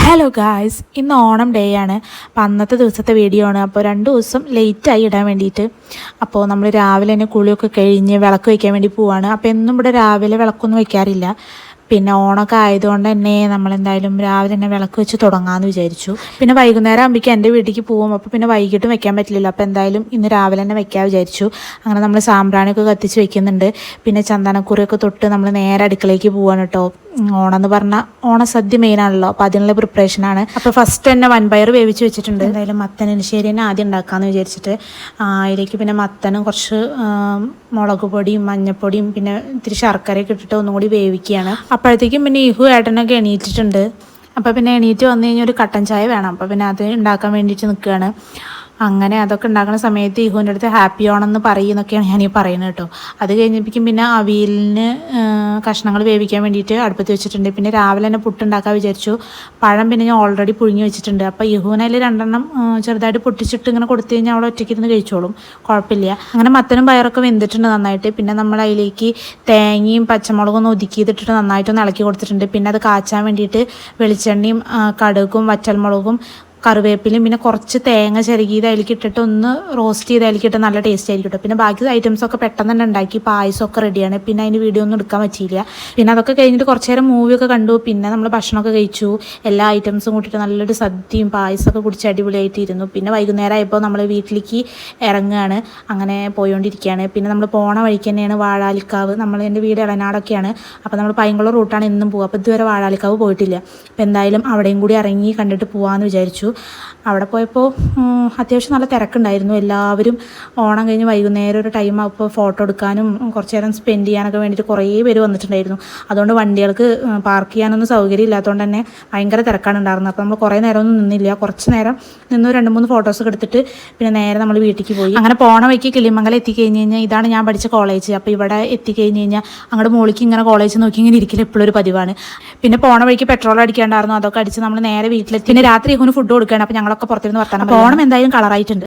Hello guys, ഇന്ന് Onam day ആണ്. അപ്പോൾ അന്നത്തെ ദിവസത്തെ വീഡിയോ ആണ്. അപ്പോൾ 2 ദിവസം ലേറ്റായി ഇടാൻ വേണ്ടിയിട്ട്. അപ്പോൾ നമ്മൾ രാവിലെ തന്നെ കുളിയൊക്കെ കഴിഞ്ഞ് വിളക്ക് വയ്ക്കാൻ വേണ്ടി പോവാണ്. അപ്പോൾ എന്നും ഇവിടെ രാവിലെ വിളക്കൊന്നും വയ്ക്കാറില്ല. പിന്നെ ഓണമൊക്കെ ആയതുകൊണ്ട് തന്നെ നമ്മളെന്തായാലും രാവിലെ തന്നെ വിളക്ക് വെച്ച് തുടങ്ങാമെന്ന് വിചാരിച്ചു. പിന്നെ വൈകുന്നേരം ആകുമ്പോഴേക്കും എൻ്റെ വീട്ടിലേക്ക് പോകും. അപ്പോൾ പിന്നെ വൈകിട്ടും വെക്കാൻ പറ്റില്ലല്ലോ. അപ്പോൾ എന്തായാലും ഇന്ന് രാവിലെ തന്നെ വെക്കാൻ വിചാരിച്ചു. അങ്ങനെ നമ്മൾ സാമ്പ്രാണിയൊക്കെ കത്തിച്ച് വെക്കുന്നുണ്ട്. പിന്നെ ചന്ദനക്കുറിയൊക്കെ തൊട്ട് നമ്മൾ നേരെ അടുക്കളയ്ക്ക് പോവാണ് കേട്ടോ. ഓണം എന്ന് പറഞ്ഞാൽ ഓണസദ്യ മെയിനാണല്ലോ. അപ്പോൾ അതിനുള്ള പ്രിപ്പറേഷനാണ്. അപ്പോൾ ഫസ്റ്റ് തന്നെ വൻപയർ വേവിച്ച് വെച്ചിട്ടുണ്ട്. എന്തായാലും മത്തനെലിശ്ശേരി തന്നെ ആദ്യം ഉണ്ടാക്കാമെന്ന് വിചാരിച്ചിട്ട് അതിലേക്ക് പിന്നെ മത്തനും കുറച്ച് മുളക് പൊടിയും മഞ്ഞൾപ്പൊടിയും പിന്നെ ഇത്തിരി ശർക്കരയൊക്കെ ഇട്ടിട്ട് ഒന്നും കൂടി വേവിക്കുകയാണ്. അപ്പോഴത്തേക്കും പിന്നെ ഇഹു ഏട്ടനൊക്കെ എണീറ്റിട്ടുണ്ട്. അപ്പോൾ പിന്നെ എണീറ്റ് വന്നു കഴിഞ്ഞാൽ ഒരു കട്ടൻ ചായ വേണം. അപ്പോൾ പിന്നെ അത് ഉണ്ടാക്കാൻ വേണ്ടിയിട്ട് നിൽക്കുകയാണ്. അങ്ങനെ അതൊക്കെ ഉണ്ടാക്കുന്ന സമയത്ത് ഇഹുവിൻ്റെ അടുത്ത് ഹാപ്പി ഓണമെന്ന് പറയുന്നൊക്കെയാണ് ഞാൻ ഈ പറയുന്നത് കേട്ടോ. അത് കഴിഞ്ഞപ്പോഴേക്കും പിന്നെ അവിയലിന് കഷ്ണങ്ങൾ വേവിക്കാൻ വേണ്ടിയിട്ട് അടുപ്പത്ത് വെച്ചിട്ടുണ്ട്. പിന്നെ രാവിലെ തന്നെ പുട്ടുണ്ടാക്കാൻ വിചാരിച്ചു. പഴം പിന്നെ ഞാൻ ഓൾറെഡി പുഴുങ്ങി വെച്ചിട്ടുണ്ട്. അപ്പോൾ ഇഹുവിനതിൽ 2 ചെറുതായിട്ട് പൊട്ടിച്ചിട്ട് ഇങ്ങനെ കൊടുത്തു കഴിഞ്ഞാൽ അവൾ ഒറ്റയ്ക്കിരുന്ന് കഴിച്ചോളും, കുഴപ്പമില്ല. അങ്ങനെ മത്തനും പയറൊക്കെ വെന്തിട്ടുണ്ട് നന്നായിട്ട്. പിന്നെ നമ്മൾ അതിലേക്ക് തേങ്ങയും പച്ചമുളകും ഒന്ന് ഒതുക്കി ചെയ്തിട്ടിട്ട് നന്നായിട്ടൊന്ന് ഇളക്കി കൊടുത്തിട്ടുണ്ട്. പിന്നെ അത് കാച്ചാൻ വേണ്ടിയിട്ട് വെളിച്ചെണ്ണയും കടുകും വറ്റൽമുളകും കറിവേപ്പിലും പിന്നെ കുറച്ച് തേങ്ങ ചിരകിയത് അതിലേക്ക് ഇട്ടിട്ട് ഒന്ന് റോസ്റ്റ് ചെയ്ത് അതിലേക്ക് ഇട്ട് നല്ല ടേസ്റ്റ് ആയിരിക്കും കേട്ടോ. പിന്നെ ബാക്കി ഐറ്റംസൊക്കെ പെട്ടെന്ന് തന്നെ ഉണ്ടാക്കി. പായസമൊക്കെ റെഡിയാണ്. പിന്നെ അതിന് വീഡിയോ ഒന്നും എടുക്കാൻ പറ്റിയില്ല. പിന്നെ അതൊക്കെ കഴിഞ്ഞിട്ട് കുറച്ച് നേരം മൂവിയൊക്കെ കണ്ടു. പിന്നെ നമ്മൾ ഭക്ഷണമൊക്കെ കഴിച്ചു. എല്ലാ ഐറ്റംസും കൂട്ടിയിട്ട് നല്ലൊരു സദ്യയും പായസമൊക്കെ കുടിച്ച് അടിപൊളിയായിട്ട് ഇരുന്നു. പിന്നെ വൈകുന്നേരം ആയപ്പോൾ നമ്മൾ വീട്ടിലേക്ക് ഇറങ്ങുകയാണ്. അങ്ങനെ പോയിക്കൊണ്ടിരിക്കുകയാണ്. പിന്നെ നമ്മൾ പോണ വഴിക്ക് തന്നെയാണ് വാഴാലിക്കാവ്. എൻ്റെ വീട് ഇളനാടൊക്കെയാണ്. അപ്പോൾ നമ്മൾ പൈങ്കുളം റൂട്ടാണ് എന്നും പോകുക. അപ്പോൾ ഇതുവരെ വാഴാലിക്കാവ് പോയിട്ടില്ല. അപ്പോൾ എന്തായാലും അവിടെയും കൂടി ഇറങ്ങി കണ്ടിട്ട് പോകാമെന്ന് വിചാരിച്ചു. അവിടെ പോയപ്പോൾ അത്യാവശ്യം നല്ല തിരക്കുണ്ടായിരുന്നു. എല്ലാവരും ഓണം കഴിഞ്ഞ് വൈകുന്നേരം ഒരു ടൈം ആകുമ്പോൾ ഫോട്ടോ എടുക്കാനും കുറച്ച് നേരം സ്പെൻഡ് ചെയ്യാനൊക്കെ വേണ്ടിയിട്ട് കുറേ പേര് വന്നിട്ടുണ്ടായിരുന്നു. അതുകൊണ്ട് വണ്ടികൾക്ക് പാർക്ക് ചെയ്യാനൊന്നും സൗകര്യം ഇല്ലാത്തതുകൊണ്ട് തന്നെ ഭയങ്കര തിരക്കാണ് ഉണ്ടായിരുന്നത്. അപ്പോൾ നമ്മൾ കുറേ നേരമൊന്നും നിന്നില്ല. കുറച്ച് നേരം നിന്ന് 2-3 ഫോട്ടോസൊക്കെ എടുത്തിട്ട് പിന്നെ നേരെ നമ്മൾ വീട്ടിലേക്ക് പോയി. അങ്ങനെ പോണ വഴിക്ക് കിളിമംഗലം എത്തിക്കഴിഞ്ഞ് കഴിഞ്ഞാൽ ഇതാണ് ഞാൻ പഠിച്ച കോളേജ്. അപ്പോൾ ഇവിടെ എത്തിക്കഴിഞ്ഞ് കഴിഞ്ഞാൽ അങ്ങോട്ട് മോളിക്ക് ഇങ്ങനെ കോളേജ് നോക്കി ഇങ്ങനെ ഇരിക്കൽ എപ്പോഴും ഒരു പതിവാണ്. പിന്നെ പോണ വഴിക്ക് പെട്രോൾ അടിക്കാണ്ടായിരുന്നു. അതൊക്കെ അടിച്ച് നമ്മൾ നേരെ വീട്ടിലെത്തി. പിന്നെ രാത്രി ഫുഡ് കൊടുക്കുകയാണ്. അപ്പോൾ ഞങ്ങളൊക്കെ പുറത്തിരുന്ന് വർത്താനം. ഓണം എന്തായാലും കളറായിട്ടുണ്ട്.